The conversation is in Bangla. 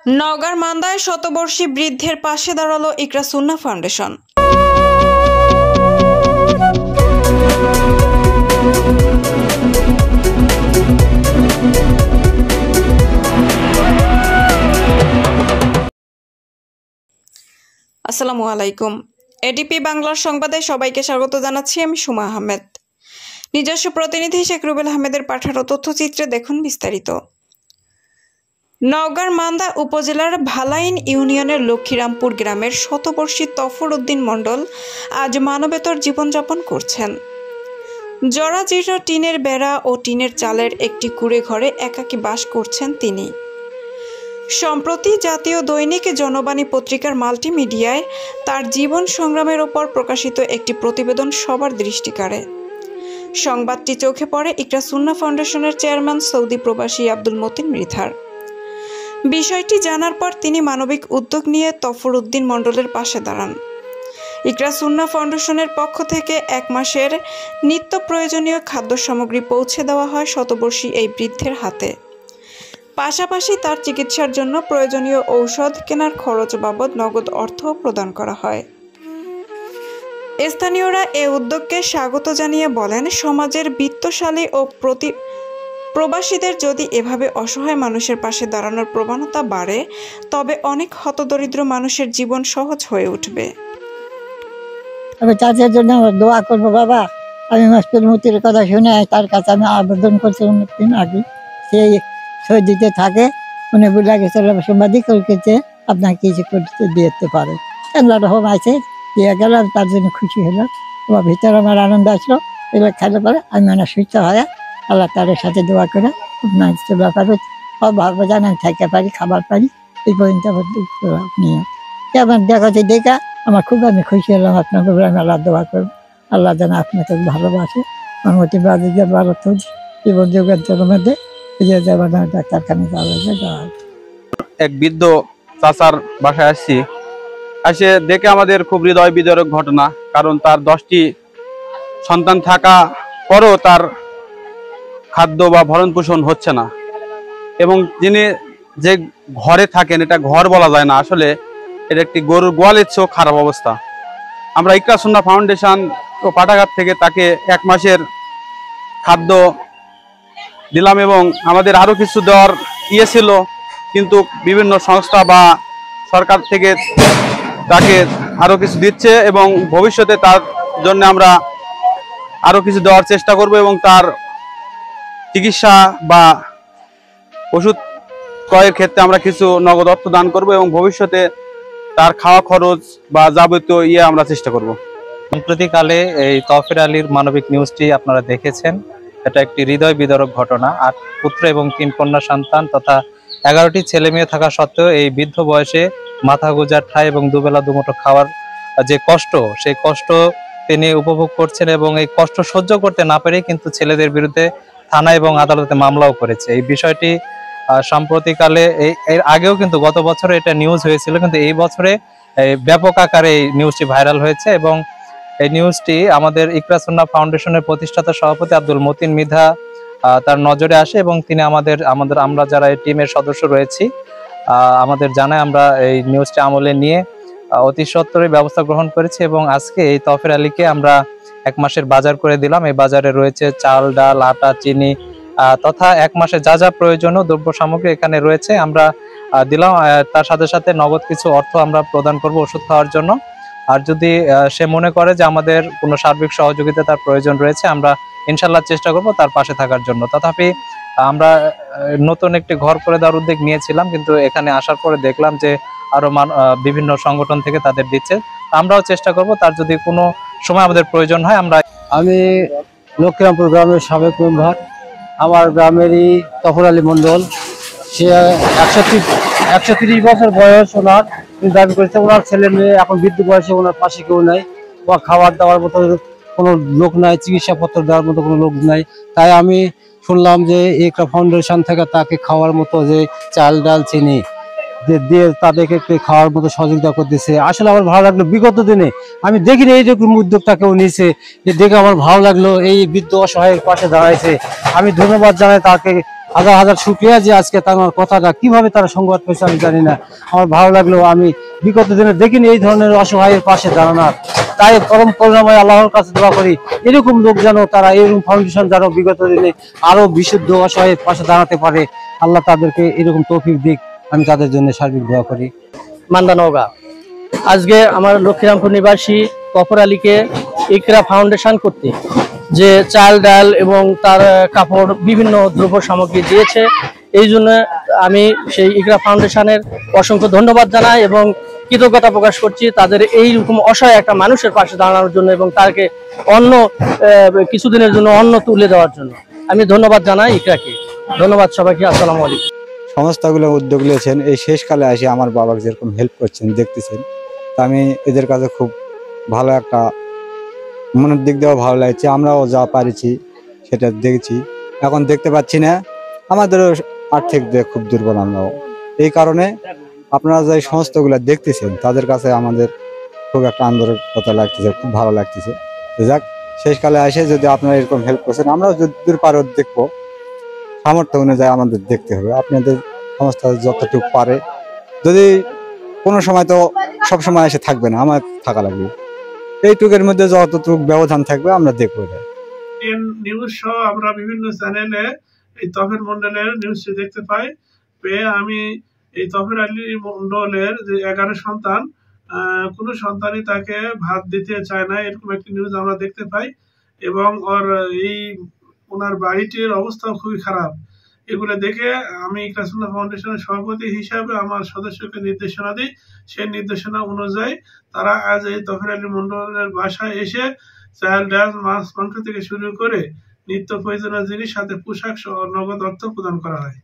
নওগাঁর মান্দায় শতবর্ষী বৃদ্ধের পাশে দাঁড়ালো ইকরা সুন্নাহ ফাউন্ডেশন। আসসালামু আলাইকুম। এডিপি বাংলার সংবাদে সবাইকে স্বাগত জানাচ্ছি। আমি সুমা আহমেদ। নিজস্ব প্রতিনিধি শেখ রুবেল আহমেদের পাঠানো তথ্যচিত্রে দেখুন বিস্তারিত। নওগাঁর মান্দা উপজেলার ভালাইন ইউনিয়নের লক্ষ্মীরামপুর গ্রামের শতবর্ষী তফর উদ্দিন মণ্ডল আজ মানবেতর জীবনযাপন করছেন। জরাজীর্ণ টিনের বেড়া ও টিনের চালের একটি কুঁড়ে ঘরে একাকী বাস করছেন তিনি। সম্প্রতি জাতীয় দৈনিক জনবাণী পত্রিকার মাল্টিমিডিয়ায় তার জীবন সংগ্রামের ওপর প্রকাশিত একটি প্রতিবেদন সবার দৃষ্টি কাড়ে। সংবাদটি চোখে পড়ে ইকরা সুন্নাহ ফাউন্ডেশনের চেয়ারম্যান সৌদি প্রবাসী আব্দুল মতিন মৃধার। বিষয়টি জানার পর তিনি মানবিক উদ্যোগ নিয়ে তফর উদ্দিন মণ্ডলের পাশে দাঁড়ান। ইকরা সুন্নাহ ফাউন্ডেশনের পক্ষ থেকে 1 মাসের নিত্য প্রয়োজনীয় খাদ্য সামগ্রী পৌঁছে দেওয়া হয় শতবর্ষী এই বৃদ্ধের হাতে। পাশাপাশি তার চিকিৎসার জন্য প্রয়োজনীয় ঔষধ কেনার খরচ বাবদ নগদ অর্থ প্রদান করা হয়। স্থানীয়রা এ উদ্যোগকে স্বাগত জানিয়ে বলেন, সমাজের বিত্তশালী ও প্রবাসীদের যদি এভাবে অসহায় মানুষের পাশে দাঁড়ানোর প্রবণতা বাড়ে, তবে অনেক হতদরিদ্র মানুষের জীবন সহজ হয়ে উঠবে। আমি চাচার জন্য দোয়া করবো বাবা। আমি মাস্টার মতির কথা শুনে তার কাছে আমি আবেদন করছি অনেকদিন আগে। সেই সৌদিতে থাকে, উনি বলে গেছে সাংবাদিক করতে আপনাকে কিছু করতে দিতে পারে। আল্লাহ রহম আছে, দিয়ে গেলাম, তার জন্য খুশি হলাম। আমার ভিতরে আমার আনন্দ আসলো। এগুলো খেলে পরে আমি মানে সুস্থ হয় আল্লাহ তাদের সাথে দোয়া করে আপনার চলা পাবে, সব ভালো জানেন থাকতে পারি, খাবার পারি, এই পর্যন্ত নিয়ে আমার দেখাচ্ছে দেখা আমার খুব আমি খুশি হলাম। আপনাকে আমি আল্লাহ দোয়া করবো, আল্লাহ যেন আপনাকে ভালোবাসে। আমার মতো ভালো তুলছি জীবন যুগান্তরের মধ্যে ডাক্তারখানা যাওয়া। এক বৃদ্ধ চাচার বাসায় আসছি, এসে দেখে আমাদের খুব হৃদয় বিদারক ঘটনা। কারণ তার 10টি সন্তান থাকা পরও তার খাদ্য বা ভরণ পোষণ হচ্ছে না, এবং যিনি যে ঘরে থাকেন এটা ঘর বলা যায় না, আসলে এটা একটি গরুর গোয়ালের চেয়েও খারাপ অবস্থা। আমরা ইকরা সুন্নাহ ফাউন্ডেশন ও পাঠাগার থেকে তাকে 1 মাসের খাদ্য দিলাম, এবং আমাদের আরও কিছু দেওয়ার ছিল, কিন্তু বিভিন্ন সংস্থা বা সরকার থেকে তাকে আরও কিছু দিচ্ছে, এবং ভবিষ্যতে তার জন্য আমরা আরও কিছু দেওয়ার চেষ্টা করব, এবং তার চিকিৎসা বা ওষুধ ক্রয়ের ক্ষেত্রে আমরা কিছু নগদ অর্থ দান করব, এবং ভবিষ্যতে তার খাওয়া খরচ বা যাবতীয় আমরা চেষ্টা করব। সাম্প্রতিককালে এই তফির আলীর মানবিক নিউজটি আপনারা দেখেছেন। এটা একটি হৃদয় বিদারক ঘটনা। 8 পুত্র এবং 3 কন্যা সন্তান তথা 11টি ছেলে মেয়ে থাকা সত্ত্বেও এই বৃদ্ধ বয়সে মাথা গোঁজার ঠাঁই এবং দুবেলা দুমুঠো খাওয়ার যে কষ্ট, সেই কষ্ট তিনি উপভোগ করছেন, এবং এই কষ্ট সহ্য করতে না পেরে কিন্তু ছেলেদের বিরুদ্ধে থানা এবং আদালতে মামলাও করেছে। এই বিষয়টি সাম্প্রতিককালে এর আগেও কিন্তু গত বছরে এটা নিউজ হয়েছিল, কিন্তু এই বছরে ব্যাপক আকারে এই নিউজটি ভাইরাল হয়েছে, এবং এই নিউজটি আমাদের ইকরা সুন্নাহ ফাউন্ডেশনের প্রতিষ্ঠাতা সভাপতি আব্দুল মতিন মৃধা তার নজরে আসে, এবং তিনি আমরা যারা এই টিমের সদস্য রয়েছি আমাদের জানায়, আমরা এই নিউজটি আমলে নিয়ে অতি সত্বরই ব্যবস্থা গ্রহণ করেছি, এবং আজকে এই তফির আলীকে আমরা 1 মাসের বাজার করে দিলাম। এই বাজারে রয়েছে চাল, ডাল, আটা, চিনি তথা 1 মাসে যা যা প্রয়োজনীয় দ্রব্য সামগ্রী এখানে রয়েছে আমরা দিলাম। তার সাথে সাথে নগদ কিছু অর্থ আমরা প্রদান করব ওষুধ খাওয়ার জন্য। আর যদি সে মনে করে যে আমাদের কোনো সার্বিক সহযোগিতা তার প্রয়োজন রয়েছে, আমরা ইনশাল্লাহ চেষ্টা করব তার পাশে থাকার জন্য। তথাপি আমরা নতুন একটি ঘর করে দেওয়ার উদ্যোগ নিয়েছিলাম, কিন্তু এখানে আসার পরে দেখলাম যে আরো বিভিন্ন সংগঠন থেকে তাদের দিচ্ছে। আমরাও চেষ্টা করব তার যদি কোনো সময় আমাদের প্রয়োজন হয়। আমি লক্ষ্মীরামপুর গ্রামের সাবেক মেম্বার। আমার গ্রামেরই তফর আলী মণ্ডল, সে 130 বছর বয়স ওনার, দাবি করেছে ওনার ছেলে মেয়ে এখন বৃদ্ধ বয়সে, ওনার পাশে কেউ নাই, বা খাবার দেওয়ার মতো কোনো লোক নাই, চিকিৎসাপত্র দেওয়ার মতো কোনো লোক নাই। তাই আমি শুনলাম যে ইকরা ফাউন্ডেশন থেকে তাকে খাওয়ার মতো যে চাল, ডাল, চিনি দিয়ে তাদেরকে একটু খাওয়ার মতো সহযোগিতা করতেছে। আসলে আমার ভালো লাগলো। বিগত দিনে আমি দেখিনি এইরকম উদ্যোগটা কেউ নিয়েছে, দেখে আমার ভালো লাগলো। এই বৃদ্ধ অসহায়ের পাশে দাঁড়াইছে, আমি ধন্যবাদ জানাই তাকে। হাজার হাজার শুক্রিয়া যে আজকে তার কথাটা কিভাবে তারা সংবাদ পেয়েছে আমি জানি না। আমার ভালো লাগলো, আমি বিগত দিনে দেখিনি এই ধরনের অসহায়ের পাশে দাঁড়ানোর। তাই পরম করুণাময় আল্লাহর কাছে দোয়া করি এরকম লোক যেন, তারা এরকম ফাউন্ডেশন যেন বিগত দিনে আরো বিশুদ্ধ অসহায়ের পাশে দাঁড়াতে পারে। আল্লাহ তাদেরকে এরকম তৌফিক দিক, আমি তাদের জন্য সার্বিক দোয়া করি। মান্দানগা আজকে আমার লক্ষ্মীরামপুর নিবাসী তফর আলীকে ইকরা ফাউন্ডেশন করতে যে চাল ডাল এবং তার কাপড় বিভিন্ন দ্রব্য সামগ্রী দিয়েছে, এই জন্য আমি সেই ইকরা ফাউন্ডেশনের অসংখ্য ধন্যবাদ জানাই এবং কৃতজ্ঞতা প্রকাশ করছি তাদের এইরকম অসহায় একটা মানুষের পাশে দাঁড়ানোর জন্য এবং তাকে অন্য কিছুদিনের জন্য অন্ন তুলে দেওয়ার জন্য আমি ধন্যবাদ জানাই ইকরাকে। ধন্যবাদ সবাইকে। আসসালামু আলাইকুম। সংস্থাগুলো উদ্যোগ নিয়েছেন, এই শেষকালে এসে আমার বাবাকে যেরকম হেল্প করছেন দেখতেছেন, তা আমি এদের কাছে খুব ভালো একটা মনের দিক দিয়েও ভালো লাগছে। আমরাও যা পারিছি সেটা দেখছি, এখন দেখতে পাচ্ছি না, আমাদেরও আর্থিক দিক খুব দুর্বল আমরাও। এই কারণে আপনারা যে সংস্থাগুলো দেখতেছেন তাদের কাছে আমাদের খুব একটা আন্তরিকতা লাগতেছে, খুব ভালো লাগতেছে। যাক, শেষকালে এসে যদি আপনারা এরকম হেল্প করছেন, আমরাও যদি পারো দেখবো, সামর্থ্য অনুযায়ী আমাদের দেখতে হবে। আপনাদের সংস্থা যতটুকু পারে, যদি কোনো সময় তো সব সময় এসে থাকবে না, আমার থাকা লাগবে, এইটুকের মধ্যে যতটুকু ব্যবধান থাকবে আমরা দেখবো। নিউজ সহ আমরা বিভিন্ন চ্যানেলে এই তফের মন্ডলের নিউজটি দেখতে পাই। পেয়ে আমি এই তফের আলী মন্ডলের যে 11 সন্তান, কোনো সন্তানই তাকে ভাত দিতে চায় না, এরকম একটি নিউজ আমরা দেখতে পাই। এবং ওনার বাড়িটির অবস্থাও খুবই খারাপ। এগুলো দেখে আমি ইকরা সুন্নাহ ফাউন্ডেশনের সভাপতি হিসাবে আমার সদস্যকে নির্দেশনা দিই। সেই নির্দেশনা অনুযায়ী তারা আজ এই তফের আলী মন্ডলের বাসায় এসে চাল ডাল মাছ মাংস থেকে শুরু করে নিত্য প্রয়োজনীয় জিনিস সাথে পোশাক সহ নগদ অর্থ প্রদান করা হয়।